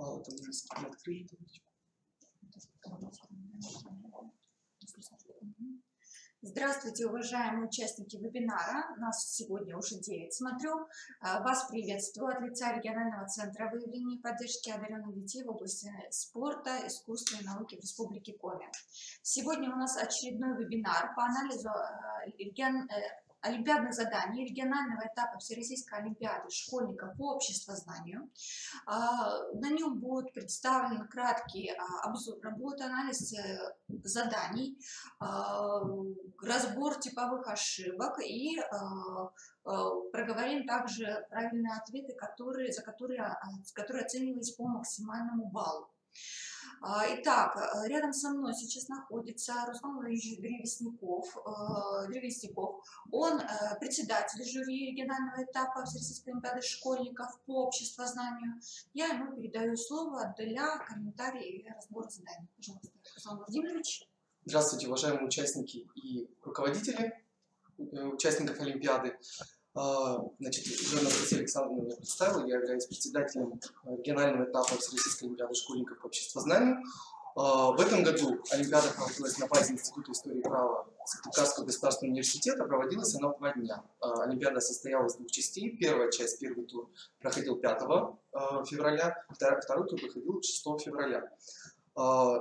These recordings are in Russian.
Баллы там не открыли. Здравствуйте, уважаемые участники вебинара. Нас сегодня уже 9. Смотрю, вас приветствую от лица регионального центра выявления и поддержки одаренных детей в области спорта, искусства и науки в Республике Коми. Сегодня у нас очередной вебинар по анализу олимпиадных заданий регионального этапа Всероссийской олимпиады школьников по обществознанию. На нем будет представлен краткий обзор работы, анализ заданий, разбор типовых ошибок и проговорим также правильные ответы, которые оценивались по максимальному баллу. Итак, рядом со мной сейчас находится Руслан Владимирович Древесников. Он председатель жюри регионального этапа Всероссийской олимпиады школьников по обществознанию. Я ему передаю слово для комментариев и разбора заданий. Пожалуйста, Руслан Владимирович. Здравствуйте, уважаемые участники и руководители участников Олимпиады. Значит, уже Анастасия Александровна меня представила, я являюсь председателем регионального этапа Всероссийской олимпиады школьников по обществознанию. В этом году Олимпиада проводилась на базе Института истории и права Сыктывкарского государственного университета. Проводилась она в 2 дня. Олимпиада состоялась из 2 частей. Первая часть, первый тур, проходил 5 февраля, второй тур проходил 6 февраля.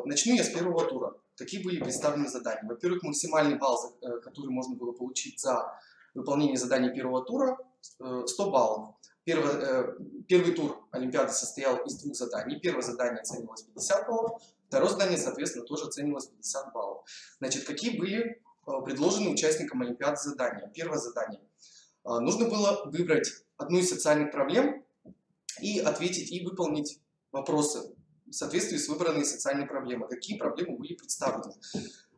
Начну я с первого тура. Какие были представлены задания? Во-первых, максимальный балл, который можно было получить за выполнение заданий первого тура, 100 баллов. Первый тур Олимпиады состоял из 2 заданий. Первое задание оценивалось 50 баллов, второе задание, соответственно, тоже оценивалось 50 баллов. Значит, какие были предложены участникам Олимпиады задания? Первое задание. Нужно было выбрать одну из социальных проблем и ответить и выполнить вопросы в соответствии с выбранной социальной проблемой. Какие проблемы были представлены?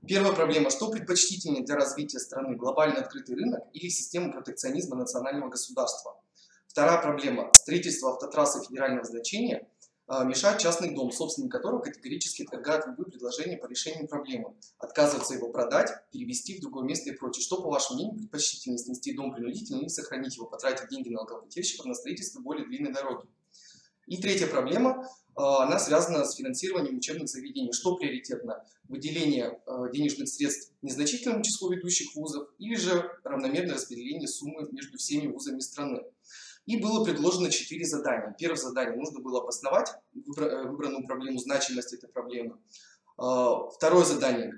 Первая проблема. Что предпочтительнее для развития страны? Глобально открытый рынок или система протекционизма национального государства? Вторая проблема. Строительство автотрассы федерального значения мешает частный дом, собственник которого категорически отвергает любые предложения по решению проблемы. Отказывается его продать, перевести в другое место и прочее. Что, по вашему мнению, предпочтительнее: снести дом принудительно или сохранить его, потратить деньги налогоплательщиков на строительство более длинной дороги? И третья проблема, она связана с финансированием учебных заведений. Что приоритетно? Выделение денежных средств незначительному числу ведущих вузов или же равномерное распределение суммы между всеми вузами страны? И было предложено 4 задания. Первое задание: нужно было обосновать выбранную проблему, значимость этой проблемы. Второе задание: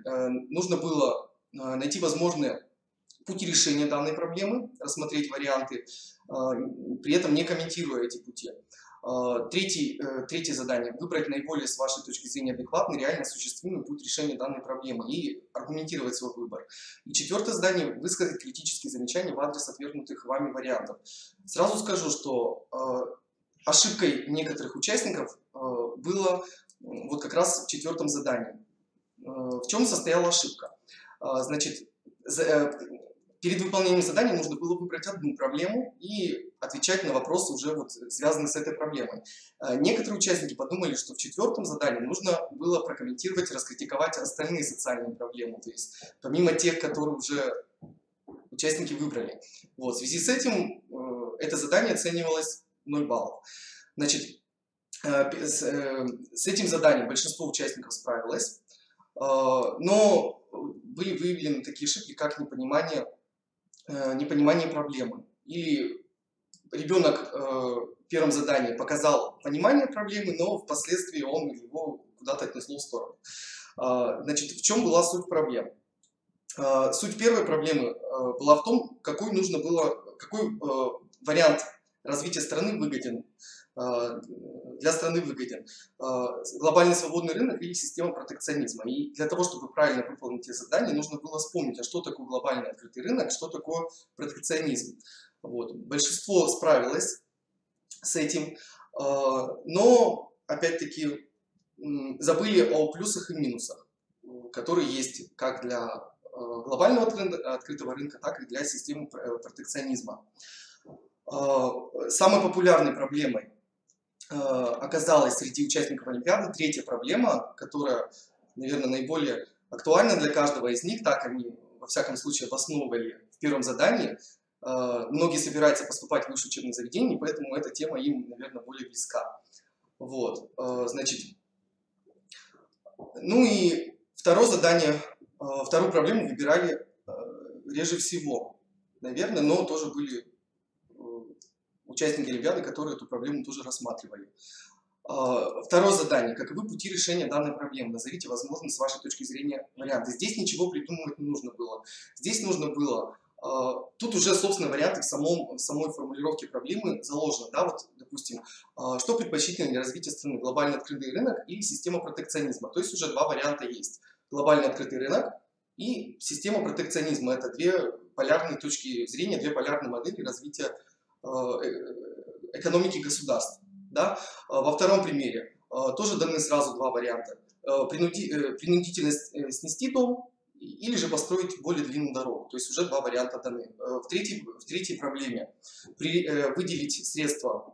нужно было найти возможные пути решения данной проблемы, рассмотреть варианты, при этом не комментируя эти пути. Третье задание: выбрать наиболее, с вашей точки зрения, адекватный, реально осуществимый путь решения данной проблемы и аргументировать свой выбор. И четвертое задание: высказать критические замечания в адрес отвергнутых вами вариантов. Сразу скажу, что ошибкой некоторых участников было вот как раз в 4-м задании. В чем состояла ошибка? Значит, перед выполнением задания нужно было выбрать одну проблему и отвечать на вопросы, уже вот связанные с этой проблемой. Некоторые участники подумали, что в 4-м задании нужно было прокомментировать и раскритиковать остальные социальные проблемы, то есть помимо тех, которые уже участники выбрали. Вот, в связи с этим это задание оценивалось 0 баллов. Значит, с этим заданием большинство участников справилось, но были выявлены такие ошибки, как непонимание проблемы. Или ребенок в первом задании показал понимание проблемы, но впоследствии он его куда-то отнесло в сторону. Значит, в чем была суть проблем? Суть первой проблемы была в том, какой вариант развития страны выгоден, для страны выгоден. Глобальный свободный рынок или система протекционизма. И для того, чтобы правильно выполнить эти задания, нужно было вспомнить, а что такое глобальный открытый рынок, что такое протекционизм. Вот. Большинство справилось с этим, но, опять-таки, забыли о плюсах и минусах, которые есть как для глобального открытого рынка, так и для системы протекционизма. Самой популярной проблемой оказалась среди участников Олимпиады 3-я проблема, которая, наверное, наиболее актуальна для каждого из них, так они, во всяком случае, обосновывали в 1-м задании. Многие собираются поступать в высшее учебное заведение, поэтому эта тема им, наверное, более близка. Вот, значит, ну и второе задание, вторую проблему выбирали реже всего, наверное, но тоже были участники Олимпиады, которые эту проблему тоже рассматривали. Второе задание. Каковы пути решения данной проблемы? Назовите возможные с вашей точки зрения варианты. Здесь ничего придумывать не нужно было. Здесь нужно было... Тут уже, собственно, варианты в самой формулировке проблемы заложены. Да? Вот, допустим, что предпочтительнее для развития страны? Глобально открытый рынок или система протекционизма? То есть уже два варианта есть. Глобально открытый рынок и система протекционизма. Это две полярные точки зрения, две полярные модели развития экономики государств. Да? Во втором примере тоже даны сразу два варианта. Принудительно снести дом или же построить более длинную дорогу. То есть уже два варианта даны. В третьей проблеме выделить средства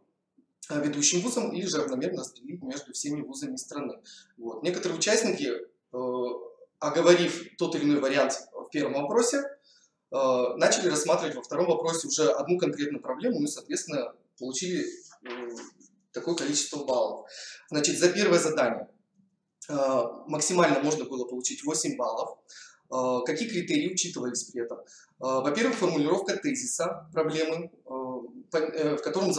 ведущим вузам или же равномерно распределить между всеми вузами страны. Вот. Некоторые участники, оговорив тот или иной вариант в первом вопросе, начали рассматривать во втором вопросе уже одну конкретную проблему и, соответственно, получили такое количество баллов. Значит, за первое задание максимально можно было получить 8 баллов. Какие критерии учитывались при этом? Во-первых, формулировка тезиса проблемы, в котором,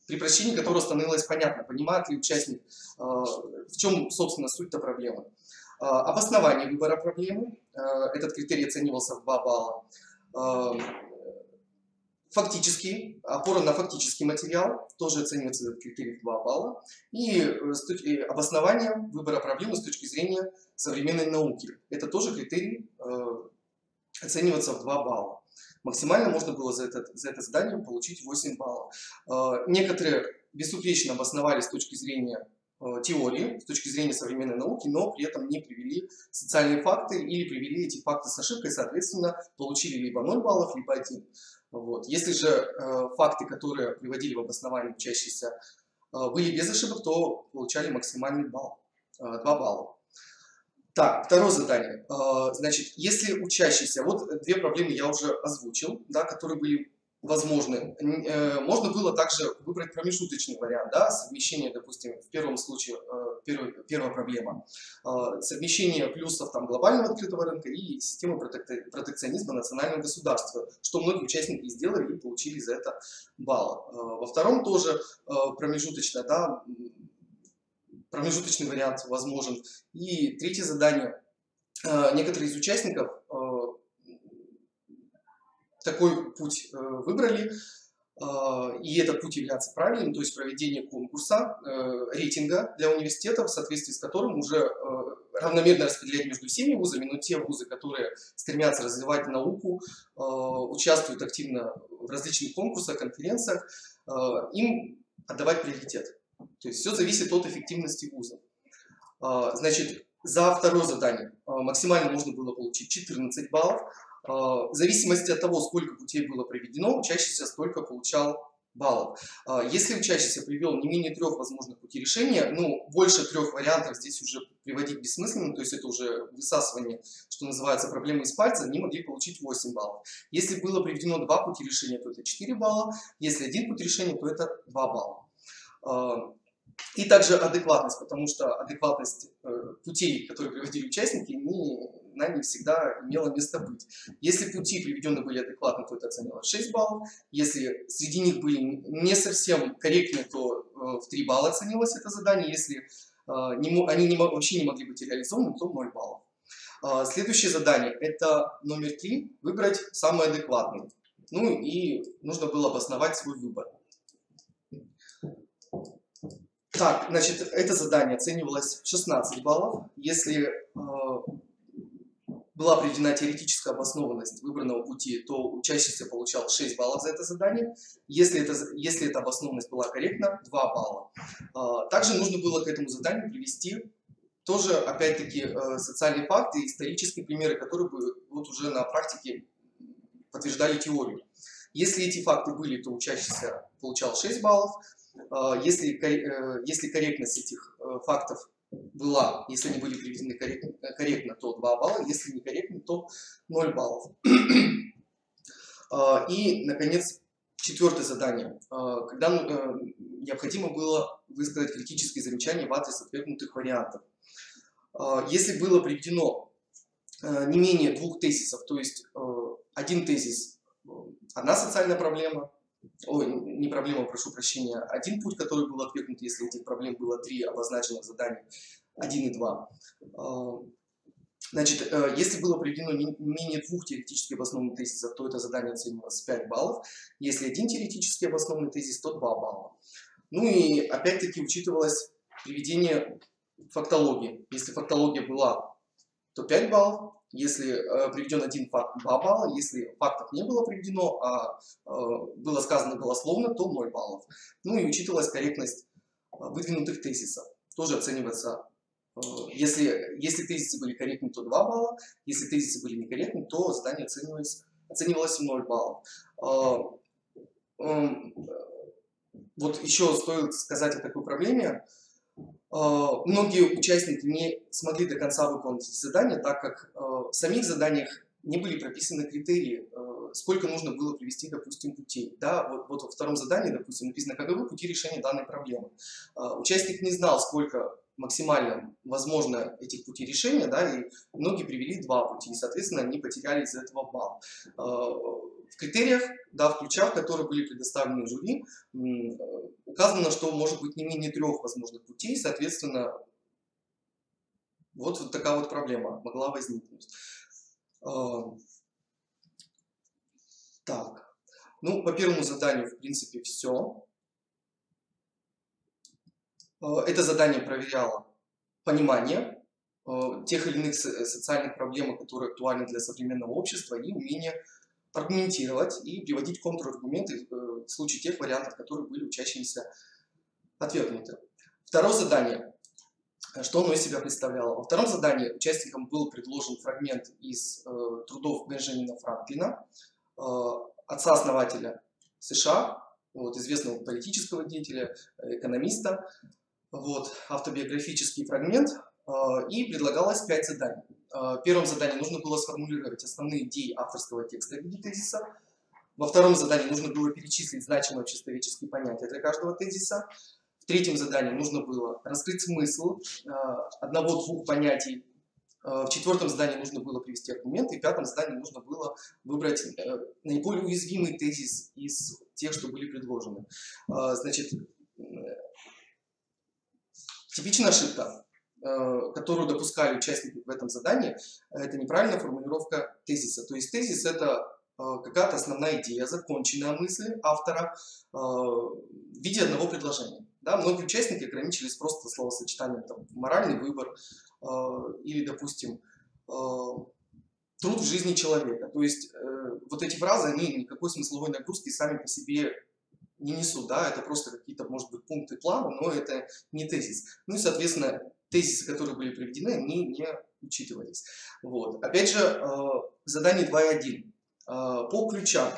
при прочтении которого становилось понятно, понимает ли участник, в чем, собственно, суть-то проблемы. Обоснование выбора проблемы, этот критерий оценивался в 2 балла. Фактический, опора на фактический материал, тоже оценивается этот критерий в 2 балла. И обоснование выбора проблемы с точки зрения современной науки. Это тоже критерий оценивается в 2 балла. Максимально можно было за это задание получить 8 баллов. Некоторые безупречно обосновали с точки зрения теории, с точки зрения современной науки, но при этом не привели социальные факты или привели эти факты с ошибкой, соответственно, получили либо 0 баллов, либо 1. Вот. Если же факты, которые приводили в обосновании учащиеся, были без ошибок, то получали максимальный балл, 2 балла. Так, второе задание. Значит, если учащиеся, вот две проблемы я уже озвучил, да, которые были возможны. Можно было также выбрать промежуточный вариант, да, совмещение, допустим, в первом случае, первая проблема, совмещение плюсов там, глобального открытого рынка и системы протекционизма национального государства, что многие участники сделали и получили за это балл. Во втором тоже промежуточное, да, промежуточный вариант возможен. И третье задание. Некоторые из участников такой путь выбрали, и этот путь является правильным, то есть проведение конкурса, рейтинга для университетов, в соответствии с которым уже равномерно распределять между всеми вузами, но те вузы, которые стремятся развивать науку, участвуют активно в различных конкурсах, конференциях, им отдавать приоритет. То есть все зависит от эффективности вуза. Значит, за второе задание максимально можно было получить 14 баллов. В зависимости от того, сколько путей было проведено, учащийся столько получал баллов. Если учащийся привел не менее 3 возможных путей решения, ну, больше 3 вариантов здесь уже приводить бессмысленно, то есть это уже высасывание, что называется, проблемы из пальца, они могли получить 8 баллов. Если было приведено 2 пути решения, то это 4 балла, если 1 путь решения, то это 2 балла. И также адекватность, потому что адекватность путей, которые приводили участники, не всегда имела место быть. Если пути приведены были адекватны, то это оценивалось 6 баллов. Если среди них были не совсем корректны, то в 3 балла оценилось это задание. Если они вообще не могли быть реализованы, то 0 баллов. Следующее задание, это номер 3, выбрать самый адекватный. Ну и нужно было обосновать свой выбор. Так, значит, это задание оценивалось 16 баллов. Если была приведена теоретическая обоснованность выбранного пути, то учащийся получал 6 баллов за это задание. Если эта обоснованность была корректна, 2 балла. Также нужно было к этому заданию привести тоже, опять-таки, социальные факты, исторические примеры, которые бы вот уже на практике подтверждали теорию. Если эти факты были, то учащийся получал 6 баллов. Если корректность этих фактов была, если они были приведены корректно, то 2 балла, если некорректно, то 0 баллов. И, наконец, Четвертое задание. Когда необходимо было высказать критические замечания в адрес отвергнутых вариантов. Если было приведено не менее двух тезисов, то есть один тезис, одна социальная проблема, не проблема, прошу прощения, один путь, который был отвергнут, если этих проблем было 3 обозначенных задания, 1 и 2. Значит, если было приведено не менее 2 теоретически обоснованных тезисов, то это задание оценивалось 5 баллов. Если 1 теоретически обоснованный тезис, то 2 балла. Ну и опять-таки учитывалось приведение фактологии. Если фактология была, то 5 баллов. Если приведен один факт, 2 балла. Если фактов не было приведено, а было сказано голословно, то 0 баллов. Ну и учитывалась корректность выдвинутых тезисов. Тоже оценивается. Если тезисы были корректны, то 2 балла. Если тезисы были некорректны, то задание оценивалось 0 баллов. Вот еще стоит сказать о такой проблеме. Многие участники не смогли до конца выполнить эти задания, так как в самих заданиях не были прописаны критерии, сколько нужно было привести, допустим, путей. Да, вот во втором задании, допустим, написано, каковы пути решения данной проблемы. Участник не знал, сколько максимально возможно этих путей решения, да, и многие привели 2 пути, и, соответственно, они потеряли из-за этого балл. В критериях, да, в ключах, которые были предоставлены жюри, указано, что может быть не менее 3 возможных путей, соответственно, вот такая вот проблема могла возникнуть. Так, ну, по первому заданию, в принципе, все. Это задание проверяло понимание тех или иных социальных проблем, которые актуальны для современного общества, и умение аргументировать и приводить контраргументы в случае тех вариантов, которые были учащимися отвергнуты. Второе задание. Что оно из себя представляло? Во втором задании участникам был предложен фрагмент из трудов Бенджамина Франклина, отца-основателя США, вот, известного политического деятеля, экономиста. Вот, автобиографический фрагмент, и предлагалось 5 заданий. В первом задании нужно было сформулировать основные идеи авторского текста в виде тезиса. Во втором задании нужно было перечислить значимые обществоведческие понятия для каждого тезиса. В третьем задании нужно было раскрыть смысл одного-двух понятий. В четвертом задании нужно было привести аргументы. И в пятом задании нужно было выбрать наиболее уязвимый тезис из тех, что были предложены. Значит, типичная ошибка, которую допускали участники в этом задании, это неправильная формулировка тезиса. То есть тезис – это какая-то основная идея, законченная мысль автора в виде одного предложения. Да, многие участники ограничились просто словосочетанием там, моральный выбор или, допустим, труд в жизни человека. То есть вот эти фразы, они никакой смысловой нагрузки сами по себе не несут, да, это просто какие-то, может быть, пункты плана, но это не тезис. Ну и, соответственно, тезисы, которые были приведены, они не учитывались. Вот. Опять же, в задании 2.1 по ключам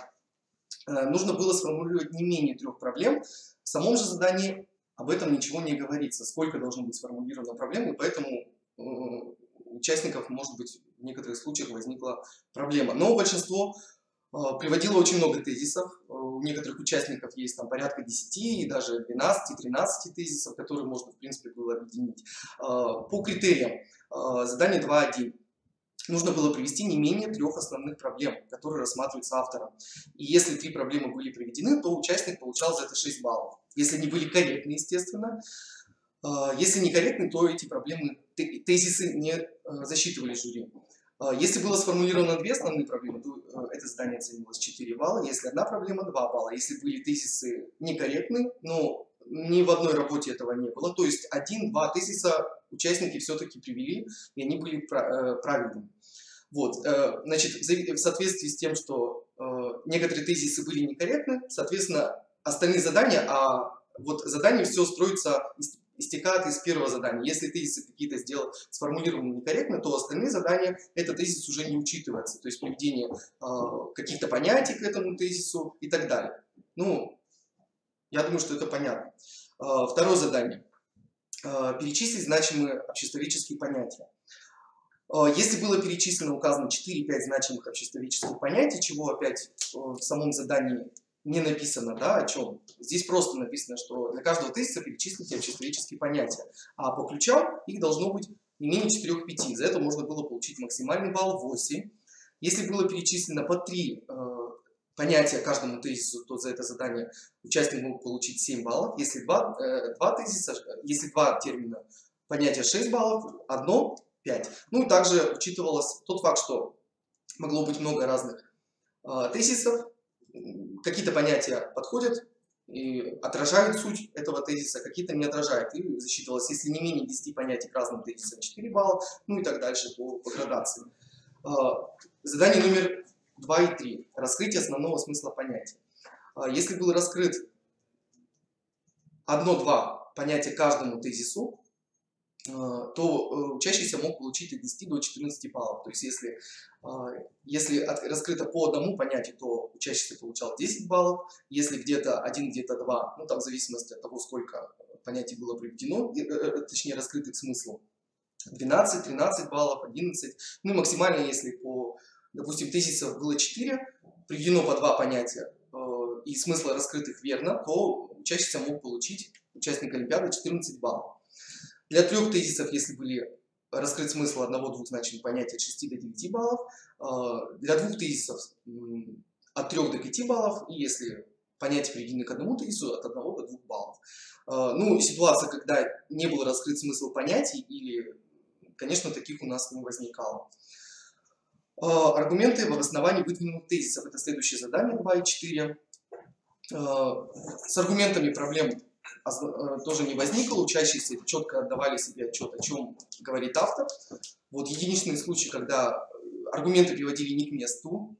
нужно было сформулировать не менее 3 проблем. В самом же задании об этом ничего не говорится, сколько должно быть сформулировано проблем, и поэтому у участников, может быть, в некоторых случаях возникла проблема. Но большинство приводило очень много тезисов. У некоторых участников есть там порядка 10 и даже 12-13 тезисов, которые можно, в принципе, было объединить. По критериям задание 2.1. Нужно было привести не менее 3 основных проблем, которые рассматриваются автором. И если 3 проблемы были приведены, то участник получал за это 6 баллов. Если они были корректны, естественно. Если некорректны, то эти проблемы, тезисы не засчитывали жюри. Если было сформулировано 2 основные проблемы, то это задание оценивалось 4 балла. Если одна проблема, 2 балла. Если были тезисы некорректны, но ни в одной работе этого не было, то есть 1-2 тезиса участники все-таки привели, и они были правильными. Вот, значит, в соответствии с тем, что некоторые тезисы были некорректны, соответственно, остальные задания, вот задание все строится, истекает из первого задания. Если тезисы какие-то сформулированы некорректно, то остальные задания, этот тезис уже не учитывается. То есть приведение каких-то понятий к этому тезису и так далее. Ну, я думаю, что это понятно. Второе задание. Перечислить значимые обществоведческие понятия. Если было перечислено, указано 4-5 значимых обществоведческих понятий, чего опять в самом задании не написано, да, о чем. Здесь просто написано, что для каждого тезиса перечислите общечеловеческие понятия, а по ключам их должно быть не менее 4-5. За это можно было получить максимальный балл 8. Если было перечислено по 3 понятия каждому тезису, то за это задание участник мог получить 7 баллов. Если если 2 термина понятия 6 баллов, одно 5. Ну и также учитывалось тот факт, что могло быть много разных тезисов. Какие-то понятия подходят и отражают суть этого тезиса, какие-то не отражают. И засчитывалось, если не менее 10 понятий к разным тезисам, 4 балла, ну и так дальше по градации. Задание номер 2 и 3. Раскрытие основного смысла понятия. Если был раскрыт 1-2 понятия каждому тезису, то учащийся мог получить от 10 до 14 баллов. То есть, если раскрыто по одному понятию, то учащийся получал 10 баллов. Если где-то 1, где-то 2, ну там в зависимости от того, сколько понятий было приведено, точнее раскрыты к смыслу, 12, 13 баллов, 11. Ну и максимально, если по, допустим, тезисов было 4, приведено по 2 понятия, и смысла раскрытых верно, то учащийся мог получить, участник Олимпиады, 14 баллов. Для 3 тезисов, если были раскрыт смысл 1-2 значимых понятий, от 6 до 9 баллов. Для 2 тезисов от 3 до 5 баллов. И если понятия приведены к одному тезису, от 1 до 2 баллов. Ну, ситуация, когда не был раскрыт смысл понятий, или, конечно, таких у нас не возникало. Аргументы в обосновании выдвинутых тезисов. Это следующее задание 2 и 4. С аргументами проблем тоже не возникло, учащиеся четко отдавали себе отчет, о чем говорит автор. Вот единичный случай, когда аргументы приводили не к месту,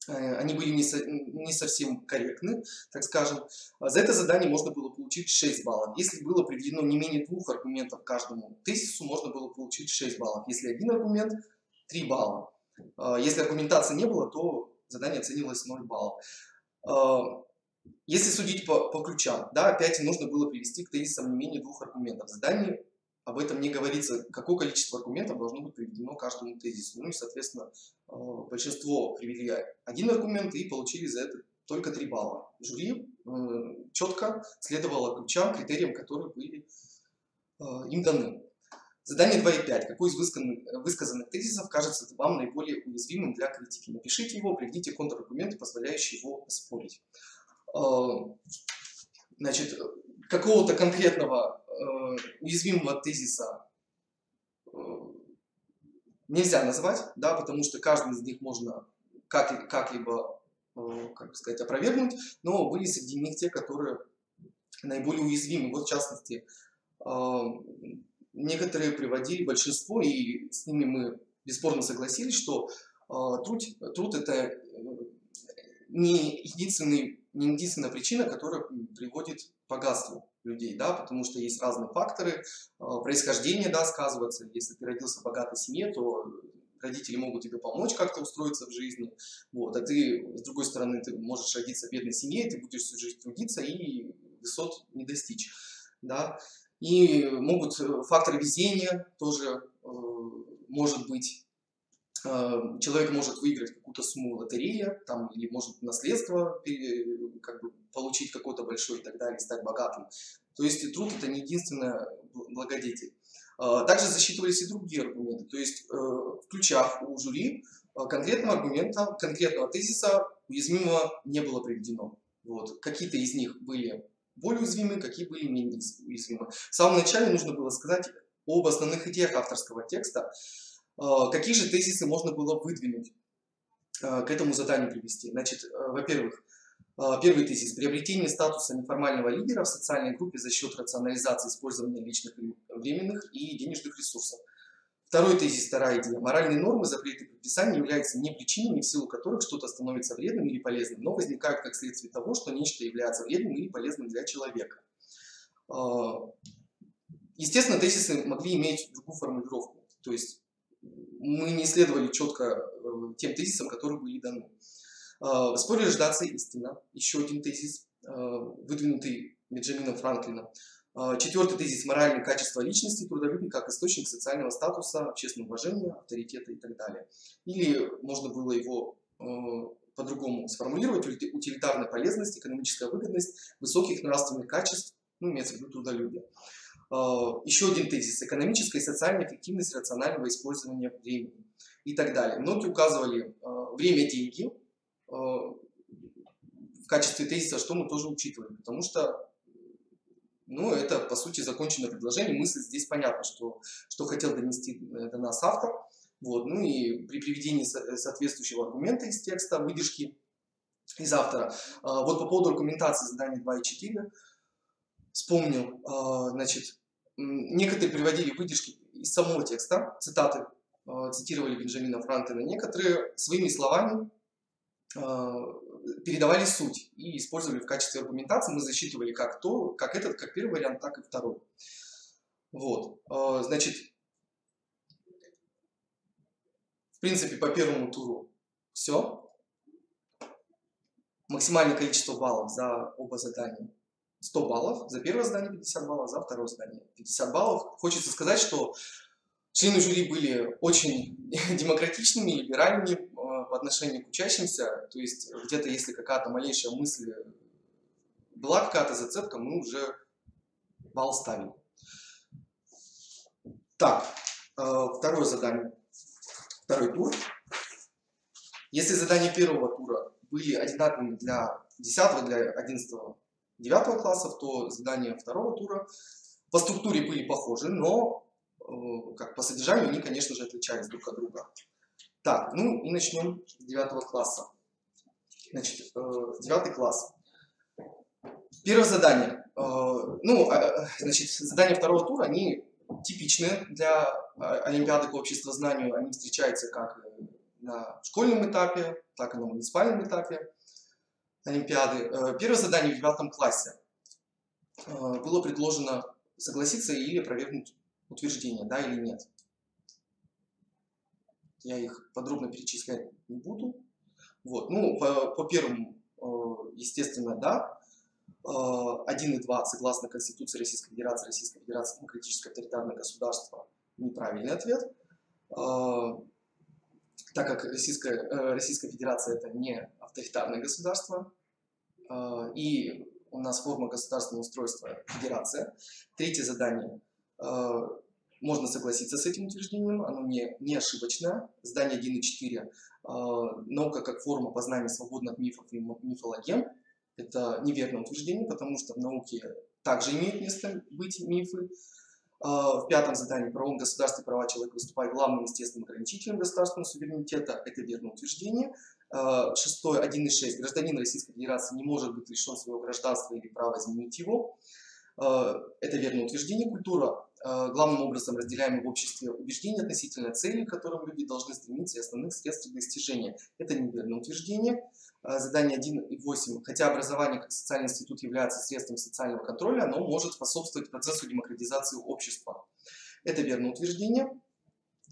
они были не совсем корректны, так скажем. За это задание можно было получить 6 баллов. Если было приведено не менее 2 аргументов к каждому тезису, можно было получить 6 баллов. Если один аргумент, 3 балла. Если аргументации не было, то задание оценивалось 0 баллов. Если судить по ключам, да, опять нужно было привести к тезисам не менее 2 аргументов. В задании об этом не говорится, какое количество аргументов должно быть приведено к каждому тезису. Ну и, соответственно, большинство привели один аргумент и получили за это только 3 балла. Жюри четко следовало ключам, критериям, которые были им даны. Задание 2 и 5. Какой из высказанных тезисов кажется вам наиболее уязвимым для критики? Напишите его, приведите контраргументы, позволяющие его оспорить. Значит, какого-то конкретного уязвимого тезиса нельзя назвать, да, потому что каждый из них можно как-либо, как бы сказать, опровергнуть, но были среди них те, которые наиболее уязвимы. Вот, в частности, некоторые приводили, большинство, и с ними мы бесспорно согласились, что труд это не единственная причина, которая приводит к богатству людей, да, потому что есть разные факторы, происхождение, да, сказывается. Если ты родился в богатой семье, то родители могут тебе помочь как-то устроиться в жизни, вот, а ты, с другой стороны, ты можешь родиться в бедной семье, ты будешь всю жизнь трудиться и высот не достичь, да. И могут факторы везения тоже, может быть. Человек может выиграть какую-то сумму лотереи, там, или может наследство как бы, получить какой-то большой и так далее, стать богатым. То есть труд это не единственный благодетель. Также засчитывались и другие аргументы. То есть в ключах у жюри конкретного аргумента, конкретного тезиса уязвимого не было приведено. Вот. Какие-то из них были более уязвимы, какие были менее уязвимы. В самом начале нужно было сказать об основных идеях авторского текста. Какие же тезисы можно было выдвинуть, к этому заданию привести? Значит, во-первых, первый тезис – приобретение статуса неформального лидера в социальной группе за счет рационализации использования личных, временных и денежных ресурсов. Второй тезис, вторая идея – моральные нормы, запреты и предписания являются не причинами, в силу которых что-то становится вредным или полезным, но возникают как следствие того, что нечто является вредным или полезным для человека. Естественно, тезисы могли иметь другую формулировку, то есть мы не следовали четко тем тезисам, которые были даны. В споре рождается истина. Еще один тезис, выдвинутый Бенджамином Франклином. Четвертый тезис – моральные качества личности, трудолюбие как источник социального статуса, общественного уважения, авторитета и так далее. Или можно было его по-другому сформулировать, утилитарная полезность, экономическая выгодность, высоких нравственных качеств, ну, имеется в виду трудолюбие. Еще один тезис – экономическая и социальная эффективность рационального использования времени и так далее. Многие указывали время – деньги в качестве тезиса, что мы тоже учитываем, потому что, ну, это, по сути, законченное предложение, мысль здесь понятна, что хотел донести до нас автор. Вот. Ну и при приведении соответствующего аргумента из текста, выдержки из автора. Вот по поводу аргументации заданий 2 и 4 вспомнил, значит, некоторые приводили выдержки из самого текста, цитаты, цитировали Бенджамина Франклина, некоторые своими словами передавали суть и использовали в качестве аргументации. Мы засчитывали как первый вариант, так и второй. Вот. Значит, в принципе, по первому туру все. Максимальное количество баллов за оба задания 100 баллов. За первое задание 50 баллов, за второе задание 50 баллов. Хочется сказать, что члены жюри были очень демократичными, либеральными по отношению к учащимся. То есть где-то, если какая-то малейшая мысль была, какая-то зацепка, мы уже балл ставим. Так, второе задание. Второй тур. Если задания первого тура были одинаковыми для 10, для 11, 9 классов, то задания второго тура по структуре были похожи, но как по содержанию они, конечно же, отличались друг от друга. Так, ну и начнем с 9 класса. Значит, 9 класс. Первое задание. Значит, задания второго тура, они типичные для Олимпиады по обществознанию. Они встречаются как на школьном этапе, так и на муниципальном этапе Олимпиады. Первое задание в 9 классе было предложено согласиться или опровергнуть утверждение, да или нет. Я их подробно перечислять не буду. Вот. Ну, по первому, естественно, да. 1 и 2, согласно Конституции Российской Федерации, демократическое авторитарное государство, неправильный ответ. Так как Российская Федерация это не авторитарное государство, и у нас форма государственного устройства федерация. Третье задание. Можно согласиться с этим утверждением, оно не ошибочное. Задание 1 и 4. Наука как форма познания свободна от мифов и мифологем. Это неверное утверждение, потому что в науке также имеют место быть мифы. В 5 задании правовом государстве права человека выступают главным естественным ограничителем государственного суверенитета. Это верное утверждение. 6, 1 и 6. Гражданин Российской Федерации не может быть лишен своего гражданства или права изменить его. Это верное утверждение. Культура главным образом разделяемые в обществе убеждения относительно целей, к которым люди должны стремиться, и основных средств достижения. Это неверное утверждение. Задание 1 и 8. Хотя образование как социальный институт является средством социального контроля, оно может способствовать процессу демократизации общества. Это верное утверждение.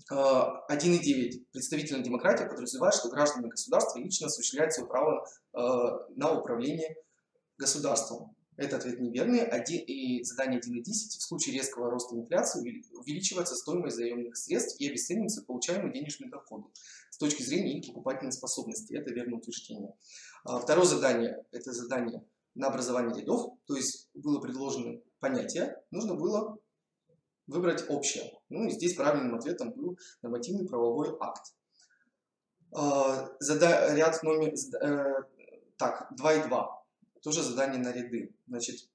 1 и 9. Представительная демократия подразумевает, что граждане государства лично осуществляют свое право на управление государством. Это ответ неверный. И задание 1 и 10. В случае резкого роста инфляции увеличивается стоимость заемных средств и обесцениваются получаемые денежные доходы с точки зрения их покупательной способности. Это верное утверждение. Второе задание – это задание на образование рядов. То есть было предложено понятие, нужно было выбрать общее. Ну и здесь правильным ответом был нормативный правовой акт. Ряд номер 2 и 2. Тоже задание на ряды. Значит,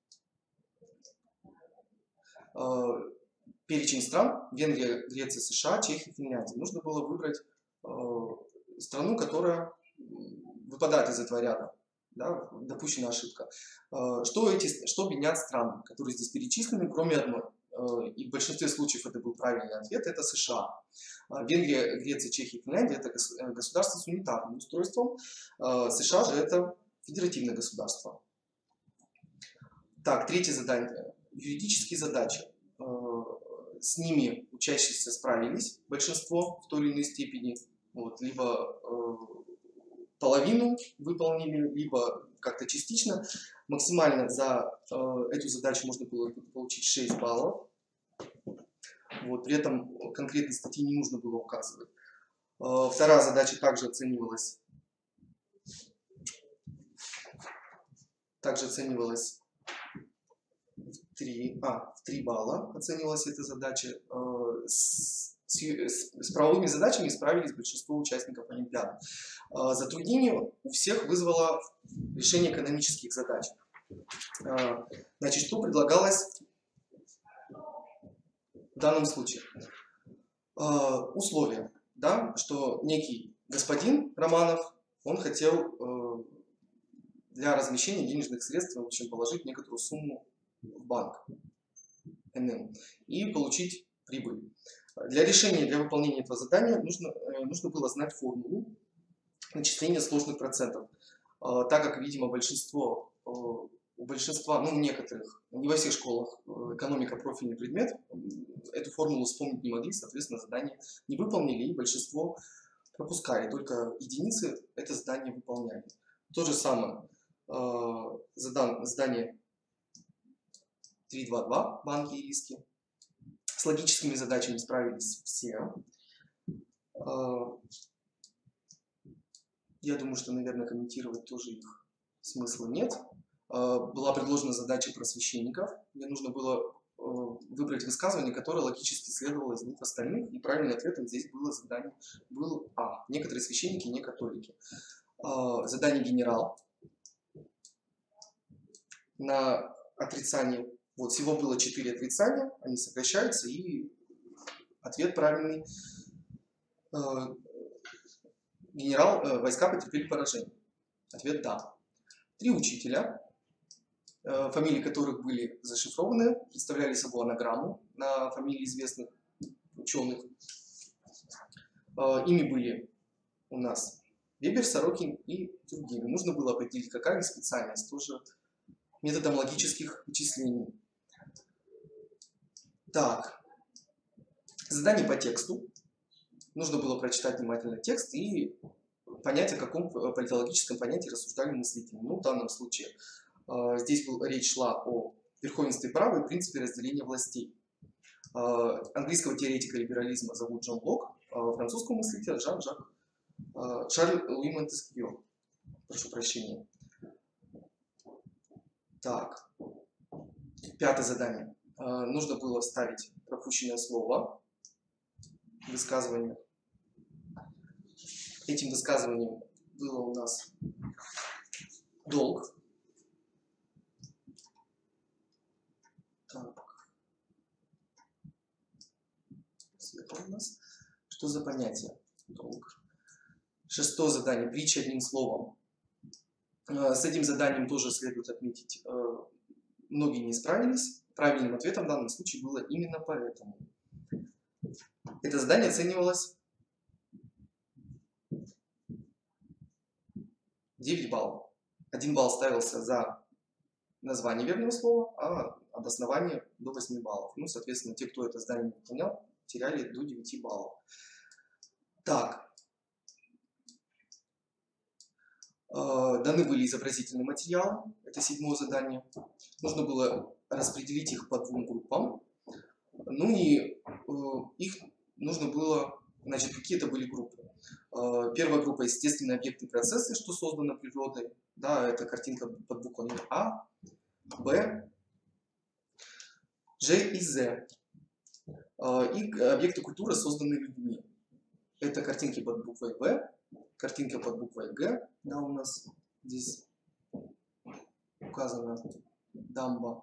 перечень стран: Венгрия, Греция, США, Чехия, Финляндия. Нужно было выбрать страну, которая выпадает из этого ряда. Да, допущена ошибка. Что объединяет страны, которые здесь перечислены, кроме одной? И в большинстве случаев это был правильный ответ, это США. Венгрия, Греция, Чехия, Финляндия – это государства с унитарным устройством. США же это федеративное государство. Так, третье задание. Юридические задачи. С ними учащиеся справились, большинство в той или иной степени. Вот, либо половину выполнили, либо как-то частично. Максимально за эту задачу можно было получить 6 баллов. Вот, при этом конкретной статьи не нужно было указывать. Вторая задача также оценивалась также оценивалась в 3 балла, оценивалась эта задача. С правовыми задачами справились большинство участников Олимпиады. Затруднение у всех вызвало решение экономических задач. Значит, что предлагалось в данном случае? Условие, да, что некий господин Романов, он хотел для размещения денежных средств, в общем, положить некоторую сумму в банк НМ и получить прибыль. Для решения, для выполнения этого задания нужно было знать формулу начисления сложных процентов, так как, видимо, у большинства, ну, некоторых, не во всех школах экономика профильный предмет, эту формулу вспомнить не могли, соответственно, задание не выполнили, и большинство пропускали, только единицы это задание выполняли. То же самое задание 3.2.2, банки и риски. С логическими задачами справились все. Я думаю, что, наверное, комментировать тоже их смысла нет. Была предложена задача просвещенников, где нужно было выбрать высказывание, которое логически следовало из двух остальных, и правильным ответом здесь было задание был некоторые священники, не католики. Задание генерал на отрицание. Вот, всего было 4 отрицания, они сокращаются, и ответ правильный. Войска потерпели поражение. Ответ да. 3 учителя, фамилии которых были зашифрованы, представляли собой анаграмму на фамилии известных ученых. Ими были у нас Вебер, Сорокин и Тургенев. Нужно было определить, какая специальность, тоже методом логических вычислений. Так, задание по тексту. Нужно было прочитать внимательно текст и понять, о каком политологическом понятии рассуждали мыслители. Ну, в данном случае здесь речь шла о верховенстве права и принципе разделения властей. Английского теоретика либерализма зовут Джон Лок, французского мыслителя Жан-Жак Шарль Луи Монтескьё. Прошу прощения. Так, 5-е задание. Нужно было вставить пропущенное слово в высказывание. Этим высказыванием было у нас долг. Так. Сверху у нас. Что за понятие? Долг. 6-е задание. Притча одним словом. С этим заданием тоже следует отметить, многие не справились. Правильным ответом в данном случае было именно поэтому. Это задание оценивалось 9 баллов. 1 балл ставился за название верного слова, а обоснование до 8 баллов. Ну, соответственно, те, кто это задание выполнял, теряли до 9 баллов. Так. Даны были изобразительные материалы. Это 7-е задание. Нужно было распределить их по 2 группам. Ну и их нужно было, значит, какие это были группы. Первая группа — естественные объекты и процессы, что создано природой. Да, это картинка под буквами А, Б, Ж и З. И объекты культуры, созданные людьми. Это картинки под буквой В, картинка под буквой Г. Да, у нас здесь указана дамба.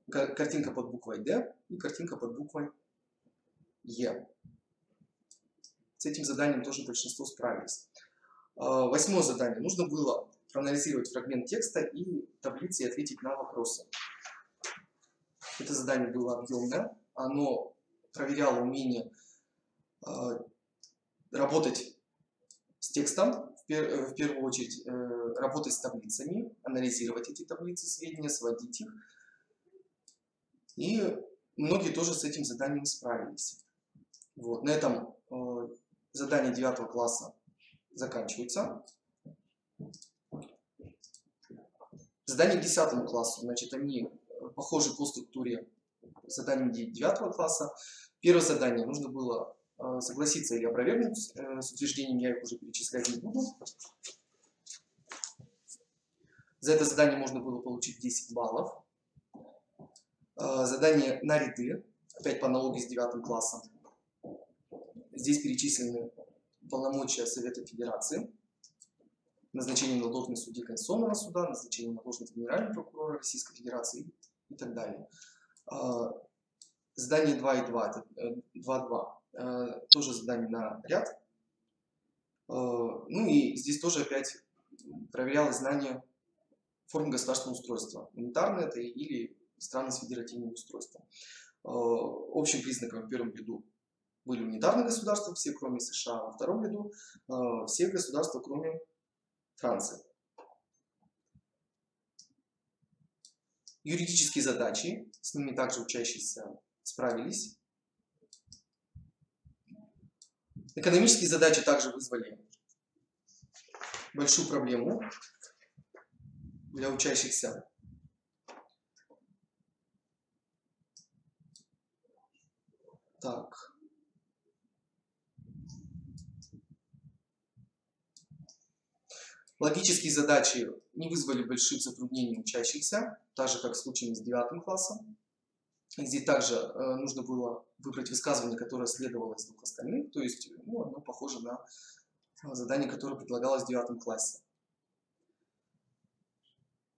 Картинка под буквой Д и картинка под буквой Е. С этим заданием тоже большинство справились. 8-е задание. Нужно было проанализировать фрагмент текста и таблицы и ответить на вопросы. Это задание было объемное. Оно проверяло умение работать с текстом, в первую очередь работать с таблицами, анализировать эти таблицы, сведения, сводить их. И многие тоже с этим заданием справились. Вот. На этом задания 9 класса заканчиваются. Задания к 10 классу, значит, они похожи по структуре заданиям 9 класса. Первое задание нужно было согласиться или опровергнуть с утверждением, я их уже перечислять не буду. За это задание можно было получить 10 баллов. Задание на ряды, опять по аналогии с 9 классом. Здесь перечислены полномочия Совета Федерации, назначение на должность судьи Конституционного суда, назначение на должность генерального прокурора Российской Федерации и так далее. Задание 2.2, тоже задание на ряд. Ну и здесь тоже опять проверялось знание форм государственного устройства. Унитарное это или страны с федеративным устройством. Общим признаком в первом ряду были унитарные государства, все кроме США, во втором ряду все государства, кроме Франции. Юридические задачи, с ними также учащиеся справились. Экономические задачи также вызвали большую проблему для учащихся. Так. Логические задачи не вызвали больших затруднений учащихся, так же как в случае с 9 классом. Здесь также нужно было выбрать высказывание, которое следовало из 2 остальных, то есть оно похоже на задание, которое предлагалось в 9 классе.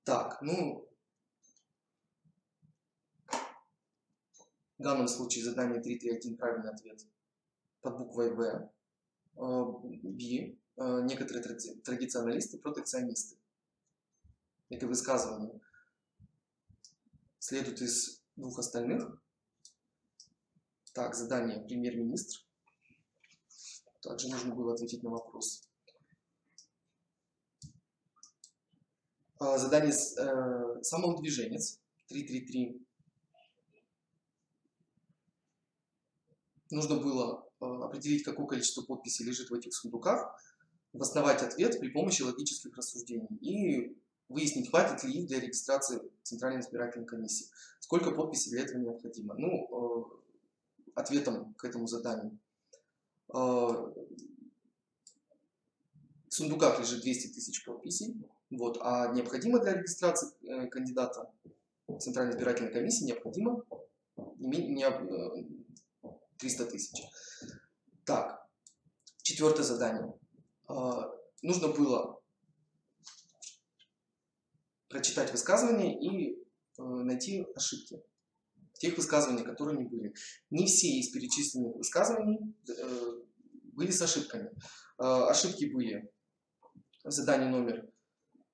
Так, в данном случае задание 3.3.1 правильный ответ под буквой В. Б. Некоторые традиционалисты, протекционисты. Это высказывание следует из 2 остальных. Так, задание премьер-министр. Также нужно было ответить на вопрос. Задание самоудвиженец 3.3.3. Нужно было определить, какое количество подписей лежит в этих сундуках, обосновать ответ при помощи логических рассуждений и выяснить, хватит ли их для регистрации Центральной избирательной комиссии. Сколько подписей для этого необходимо. Ответом к этому заданию. В сундуках лежит 200 тысяч подписей, а необходимо для регистрации кандидата в Центральной избирательной комиссии необходимо 300 тысяч. Так, 4 задание. Нужно было прочитать высказывания и найти ошибки. Тех высказываний, которые не были. Не все из перечисленных высказываний были с ошибками. Ошибки были в задании номер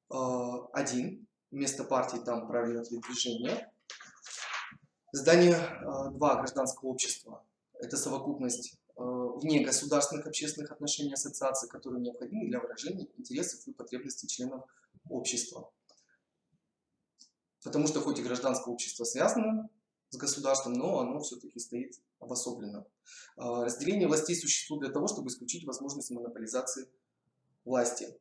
1. Вместо партии там правильный ответ движения. Задание 2 гражданского общества. Это совокупность вне государственных общественных отношений ассоциаций, которые необходимы для выражения интересов и потребностей членов общества. Потому что хоть и гражданское общество связано с государством, но оно все-таки стоит обособленно. Разделение властей существует для того, чтобы исключить возможность монополизации власти.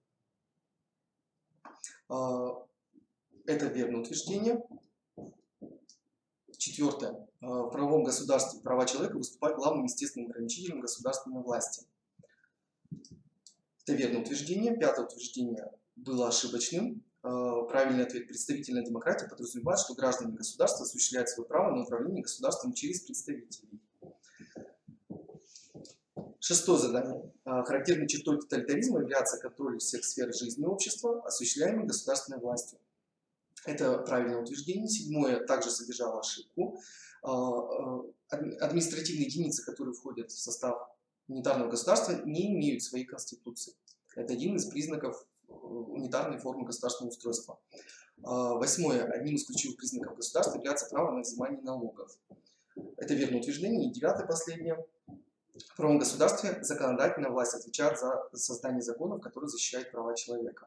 Это верное утверждение. 4. В правовом государстве права человека выступают главным естественным ограничителем государственной власти. Это верное утверждение. 5 утверждение было ошибочным. Правильный ответ: представительная демократия подразумевает, что граждане государства осуществляют свое право на управление государством через представителей. 6 задание. Характерной чертой тоталитаризма является контроль всех сфер жизни общества, осуществляемый государственной властью. Это правильное утверждение. 7 также содержало ошибку. Административные единицы, которые входят в состав унитарного государства, не имеют своей конституции. Это один из признаков унитарной формы государственного устройства. 8. Одним из ключевых признаков государства является право на взимание налогов. Это верное утверждение. И 9 последнее. В правом государстве законодательная власть отвечает за создание законов, которые защищают права человека.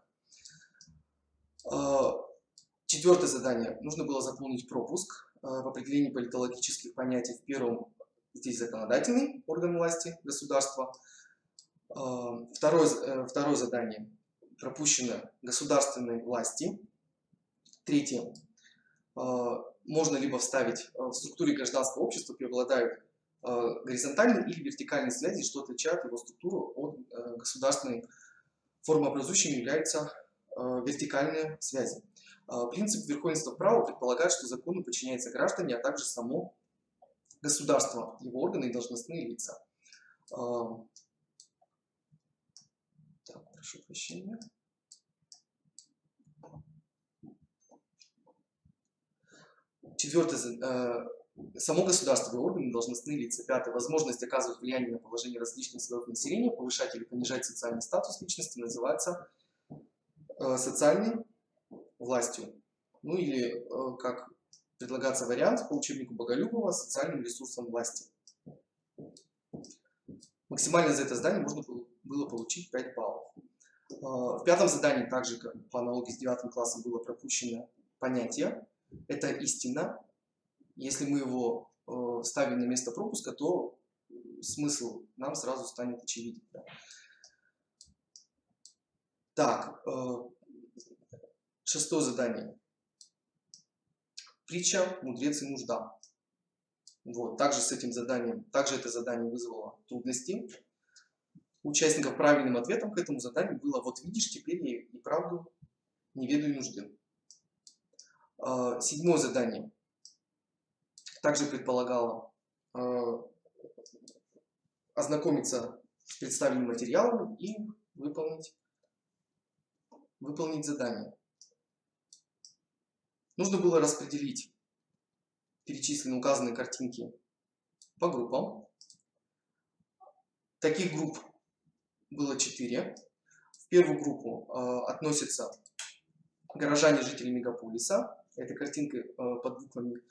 4 задание. Нужно было заполнить пропуск в определении политологических понятий. В первом здесь законодательный орган власти, государства. Второе задание. Пропущено государственной власти. 3. Можно либо вставить в структуре гражданского общества преобладают горизонтальные или вертикальные связи, что отличает его структуру от государственной. Формообразующими являются вертикальные связи. Принцип верховенства права предполагает, что закону подчиняются граждане, а также само государство, его органы и должностные лица. Так, прошу прощения. Четвертое. Само государство, его органы, должностные лица. Пятое. Возможность оказывать влияние на положение различных слоев населения, повышать или понижать социальный статус личности называется социальной властью. Ну или, как предлагается вариант по учебнику Боголюбова, социальным ресурсом власти. Максимально за это задание можно было получить 5 баллов. В пятом задании, также по аналогии с 9 классом, было пропущено понятие. Это истина. Если мы его ставим на место пропуска, то смысл нам сразу станет очевиден. Так, шестое задание. Притча «Мудрец и нужда». Вот, также это задание вызвало трудности участников. Правильным ответом к этому заданию было: вот видишь, теперь я и правду не ведаю нужды. Седьмое задание также предполагало ознакомиться с представленным материалом и выполнить задание. Нужно было распределить перечисленные указанные картинки по группам. Таких групп было 4. В первую группу относятся горожане, жители мегаполиса. Это картинка под буквами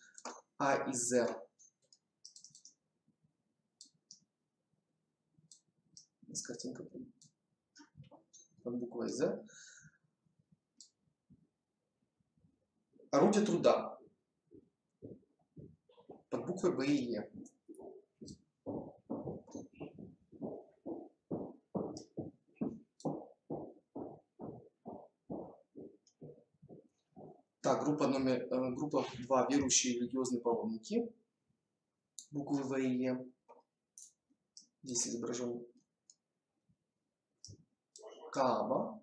А и З. Здесь картинка под буквой З. Орудие труда под буквой Б и Е. Так, группа 2. Верующие религиозные паломники. Буквы В и Е. Здесь изображен Кааба,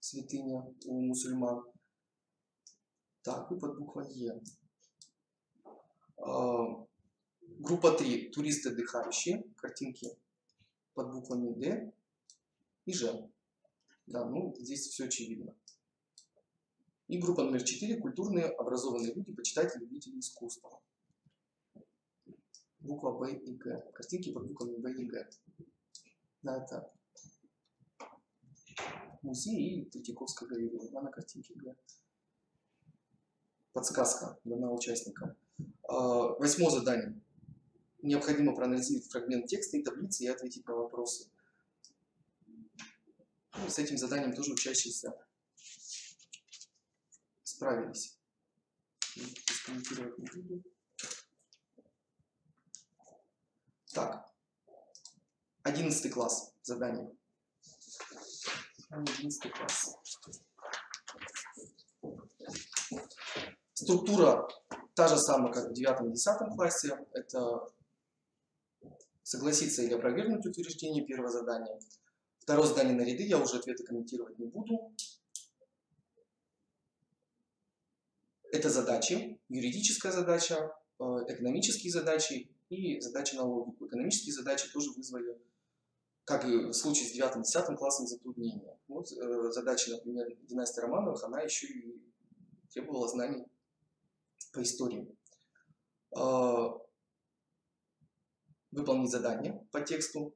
святыня у мусульман. Так, и под буквой Е. Группа 3. Туристы отдыхающие. Картинки под буквами Д и Ж. Да, ну здесь все очевидно. И группа номер 4. Культурные, образованные люди, почитатели, любители искусства. Буква Б и Г. Картинки под буквами Б и Г. Да, это музей и Третьяковская галерея. Да, на картинке Г. Подсказка дана участникам. 8 задание. Необходимо проанализировать фрагмент текста и таблицы и ответить на вопросы. Ну, с этим заданием тоже учащиеся справились. Комментировать не буду. Так. 11 класс. Задание. 11 класс. Структура та же самая, как в 9-10 классе. Это согласиться или опровергнуть утверждение, первое задание. Второе задание на ряды, я уже ответы комментировать не буду. Это задачи, юридическая задача, экономические задачи и задачи на логику. Экономические задачи тоже вызвали, как и в случае с 9-10 классом, затруднения. Вот задача, например, династии Романовых, она еще и требовала знаний по истории. Выполнить задание по тексту,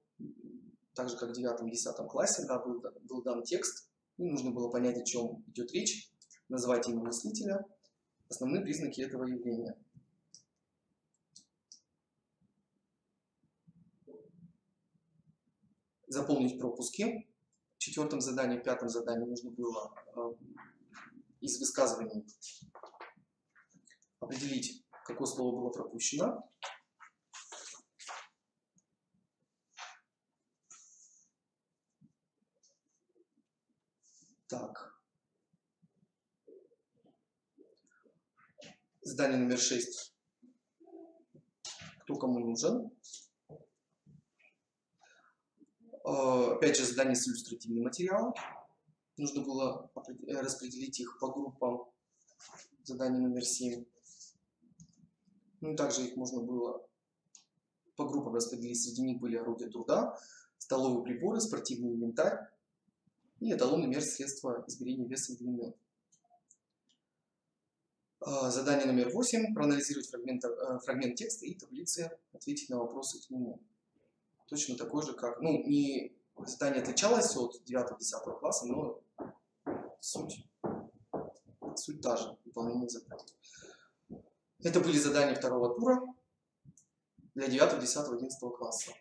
так же как в 9-10 классе, да, был дан текст, и нужно было понять, о чем идет речь, назвать имя мыслителя, основные признаки этого явления. Заполнить пропуски. В 4 задании, в 5 задании нужно было из высказываний определить, какое слово было пропущено. Так. Задание номер 6. Кто кому нужен? Опять же, задание с иллюстративным материалом. нужно было распределить их по группам. Задание номер 7. Ну и также их можно было по группам распределить. Среди них были орудия труда, столовые приборы, спортивный инвентарь и эталонный мер средства измерения веса и длины. Задание номер 8. Проанализировать фрагмент текста и таблицы, ответить на вопросы к нему. Точно такой же, как... Ну, не задание отличалось от 9-10 класса, но суть та же, выполнение заданий. Это были задания второго тура для 9, 10, 11 класса.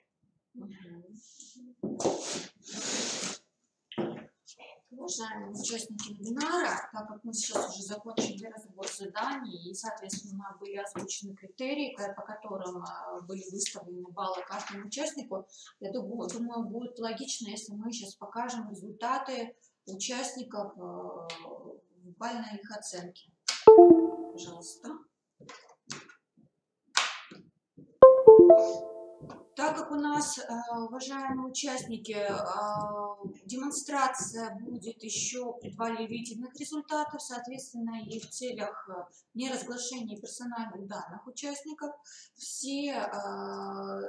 Уважаемые участники вебинара, так как мы сейчас уже закончили разбор заданий и, соответственно, были озвучены критерии, по которым были выставлены баллы каждому участнику, я думаю, будет логично, если мы сейчас покажем результаты участников в бальной их оценке. Пожалуйста. Так как у нас, уважаемые участники, демонстрация будет еще предварительных результатов, соответственно, и в целях неразглашения персональных данных участников, все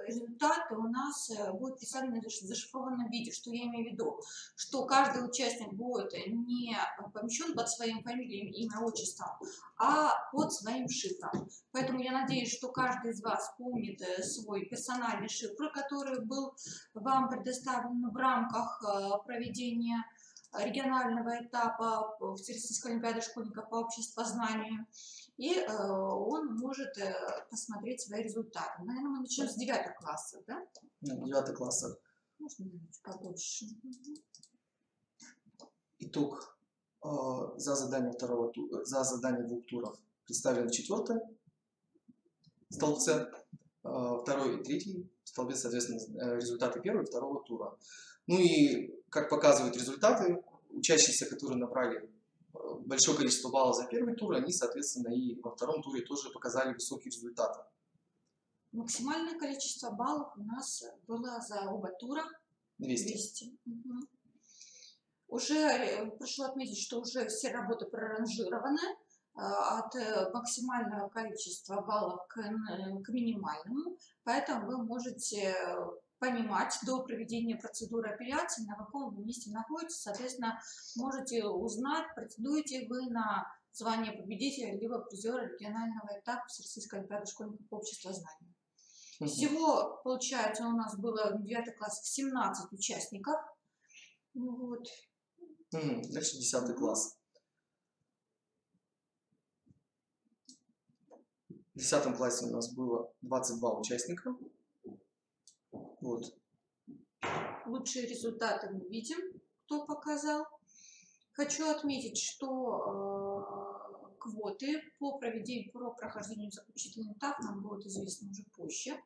результаты у нас будут представлены в зашифрованном виде. Что я имею в виду? Что каждый участник будет не помещен под своим фамилией, имя, отчеством, а под своим шифром. Поэтому я надеюсь, что каждый из вас помнит свой персональный шифр, который был вам предоставлен в рамках проведения регионального этапа Всероссийской олимпиады школьников по обществознанию. И он может посмотреть свои результаты. Наверное, мы начнем с 9 класса, да? 9 класса. Можно побольше. Итог за задание двух туров представлен в 4 столбце, 2 и 3 столбце, соответственно, результаты 1 и 2 тура. Ну и, как показывают результаты, учащиеся, которые набрали большое количество баллов за 1 тур, они, соответственно, и во 2 туре тоже показали высокие результаты. Максимальное количество баллов у нас было за оба тура 200. Угу. Уже прошу отметить, что уже все работы проранжированы от максимального количества баллов к минимальному, поэтому вы можете понимать до проведения процедуры апелляции, на каком вы месте находитесь, соответственно, можете узнать, претендуете вы на звание победителя либо призера регионального этапа Всероссийской олимпиады школьников по обществознанию. Всего, получается, у нас было в 9 классах 17 участников. Вот. Дальше 10 класс. В 10 классе у нас было 22 участника. Вот. Лучшие результаты мы видим, кто показал. Хочу отметить, что квоты по прохождению заключительного этапа нам будут известны уже позже.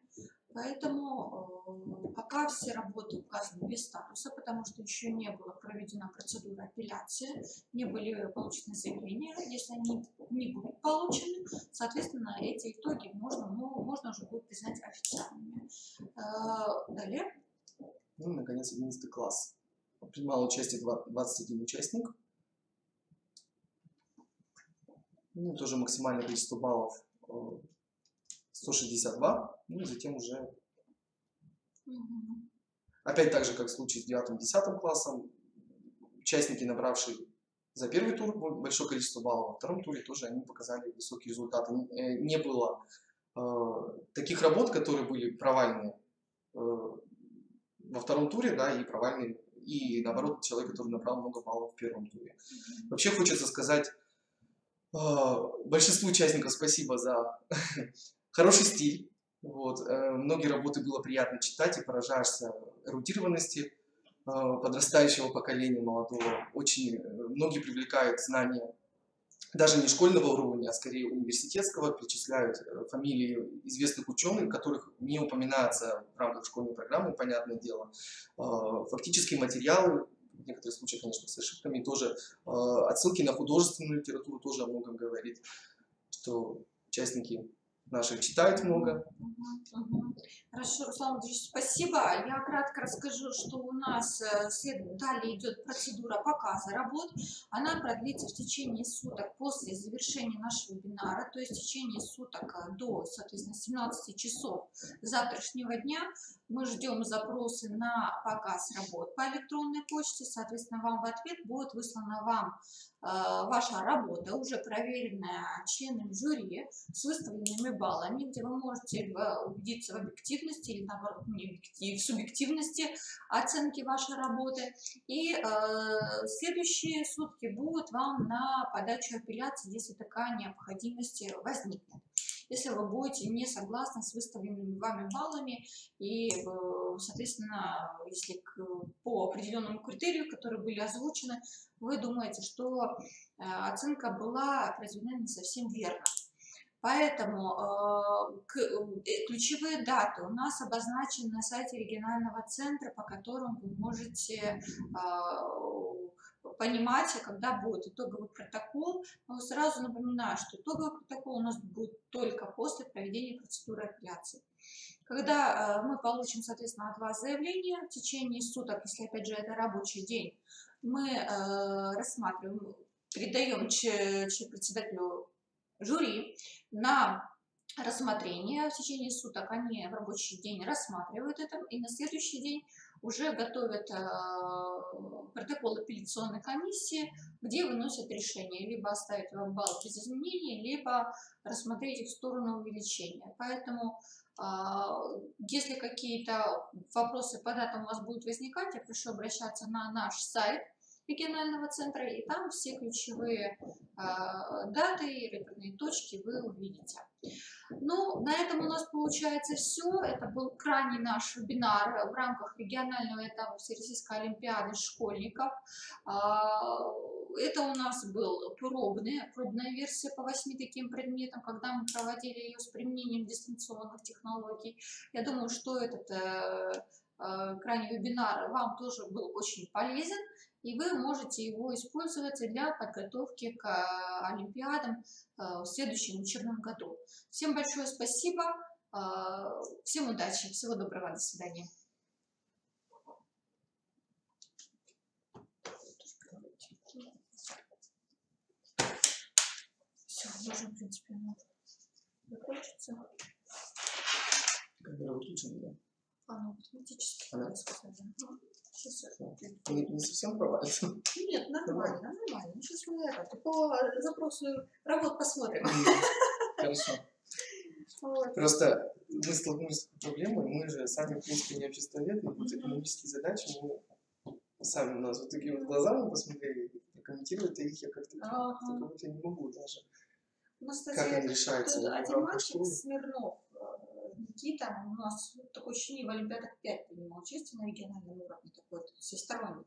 Поэтому пока все работы указаны без статуса, потому что еще не была проведена процедура апелляции, не были получены заявления. Если они не будут получены, соответственно, эти итоги можно уже будет признать официальными. Далее. Ну и, наконец, 11 класс. Принимал участие 21 участник. Ну, тоже максимальное количество баллов 162. Ну и затем уже... Опять так же, как в случае с 9-10 классом, участники, набравшие за 1 тур большое количество баллов, во 2 туре тоже они показали высокие результаты. Не было таких работ, которые были провальные во 2 туре, да, и провальные, и наоборот, человек, который набрал много баллов в 1 туре. Вообще хочется сказать большинству участников спасибо за хороший стиль. Вот. Многие работы было приятно читать, и поражаешься эрудированности подрастающего поколения молодого. Очень многие привлекают знания даже не школьного уровня, а скорее университетского, перечисляют фамилии известных ученых, которых не упоминается в рамках школьной программы, понятное дело. Фактические материалы, в некоторых случаях, конечно, с ошибками, тоже отсылки на художественную литературу тоже о многом говорит, что участники наших читают много. Хорошо, Руслан Андреевич, спасибо. Я кратко расскажу, что у нас далее идет процедура показа работ. Она продлится в течение суток после завершения нашего вебинара, то есть в течение суток до, соответственно, 17 часов завтрашнего дня. Мы ждем запросы на показ работ по электронной почте. Соответственно, вам в ответ будет выслана вам ваша работа, уже проверенная членами жюри, с выставленными баллами, где вы можете убедиться в объективности или, наоборот, в субъективности оценки вашей работы. И следующие сутки будут вам на подачу апелляции, если такая необходимость возникнет. Если вы будете не согласны с выставленными вами баллами и, соответственно, если по определенному критерию, которые были озвучены, вы думаете, что оценка была произведена не совсем верно. Поэтому ключевые даты у нас обозначены на сайте регионального центра, по которым вы можете понимать, когда будет итоговый протокол. Но сразу напоминаю, что итоговый протокол у нас будет только после проведения процедуры апелляции. Когда мы получим, соответственно, от вас заявление, в течение суток, если, опять же, это рабочий день, мы рассматриваем, передаем председателю жюри на рассмотрение. В течение суток они в рабочий день рассматривают это, и на следующий день уже готовят протокол апелляционной комиссии, где выносят решение, либо оставить вам балл без изменений, либо рассмотреть их в сторону увеличения. Поэтому, если какие-то вопросы по датам у вас будут возникать, я прошу обращаться на наш сайт регионального центра, и там все ключевые даты и реперные точки вы увидите. Ну, на этом у нас получается все. Это был крайний наш вебинар в рамках регионального этапа Всероссийской олимпиады школьников. Это у нас был пробная версия по 8 таким предметам, когда мы проводили ее с применением дистанционных технологий. Я думаю, что этот крайний вебинар вам тоже был очень полезен, и вы можете его использовать для подготовки к олимпиадам в следующем учебном году. Всем большое спасибо, всем удачи, всего доброго, до свидания. Все, уже, в принципе, закончится. Камера выключена, да? Автоматически. Не совсем провалится. Нет, нормально. Сейчас мы по запросу работ посмотрим. Хорошо. Вот. Просто мы столкнулись с такой проблемой, мы же сами, в принципе, не обществоведы, и вот экономические задачи мы сами у нас вот такие вот глаза мы посмотрели, прокомментировать их я как-то не могу даже. У нас, кстати, как они решаются. Один мальчик, Смирнов Никита, у нас такое ощущение, в Олимпиадах 5 принимал участие на региональном уровне, такой всесторонний.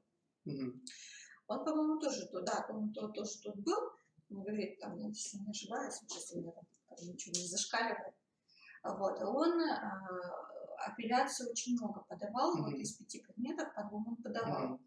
Он, по-моему, тоже тут был. Он говорит, там, если не ошибаюсь, сейчас у меня там ничего не зашкаливает. Вот. Он апелляцию очень много подавал, вот из 5 предметов по 2 он подавал.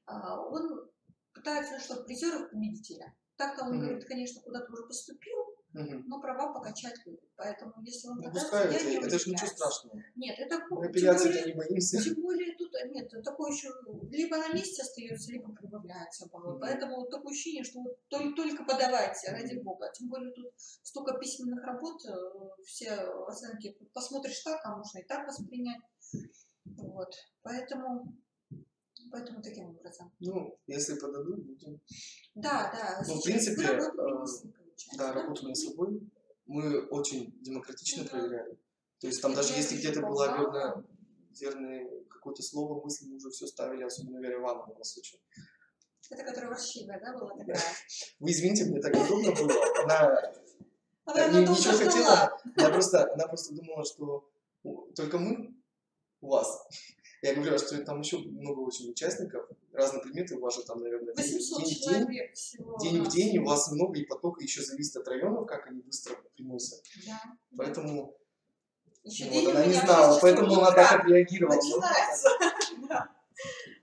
Он пытается, что призеров победителя. Так-то он говорит, конечно, куда-то уже поступил, но права покачать любит. Поэтому, если он подастся, это же ничего страшного. Нет, это апелляции-то не боимся. Тем более тут нет, такое еще либо на месте остается, либо прибавляется баллы. Поэтому вот такое ощущение, что вот только подавайте, ради бога. Тем более тут столько письменных работ, все оценки посмотришь так, а можно и так воспринять. Вот. Поэтому таким образом. Ну, если подадут, будем. Да. Ну, в принципе, работу над собой мы очень демократично проверяли. То есть там даже если где-то было верное какое-то слово, мысль, мы уже все ставили, особенно Вера Ивановна у нас очень. Это которая ворчливая, да, была такая? Вы извините, мне так удобно было. Она ничего хотела. Она просто думала, что только мы у вас. Я говорю, что там еще много очень участников, разные предметы, у вас же там, наверное, 800 человек всего. День в день, у вас много, и поток еще зависит от районов, как они быстро приносят. Да. Поэтому еще она не знала, поэтому она так отреагировала. Начинается.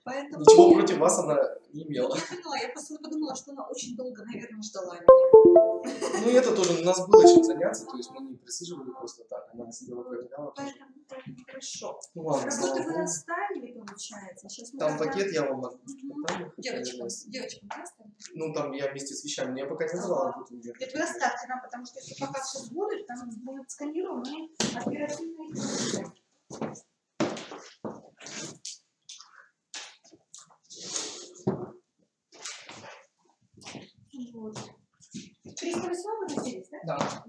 Поэтому Ничего против вас она не имела. я поняла, я просто подумала, что она очень долго, наверное, ждала меня. Ну и это тоже, у нас было чем заняться, то есть мы не присиживали просто так, она сидела, проверяла тоже. Поэтому хорошо. Ну ладно, слава Работу вы богу. оставили, получается. Сейчас мы Там тогда пакет я вам Мгм. отправлю. девочкам да, оставим? Ну там я вместе с вещами, я пока не назвала работу. Нет, вы оставьте нам, потому что если пока все будет, там будет сканируем, мы оперативно их выпустим. Вот. 308 вы здесь, да? Да.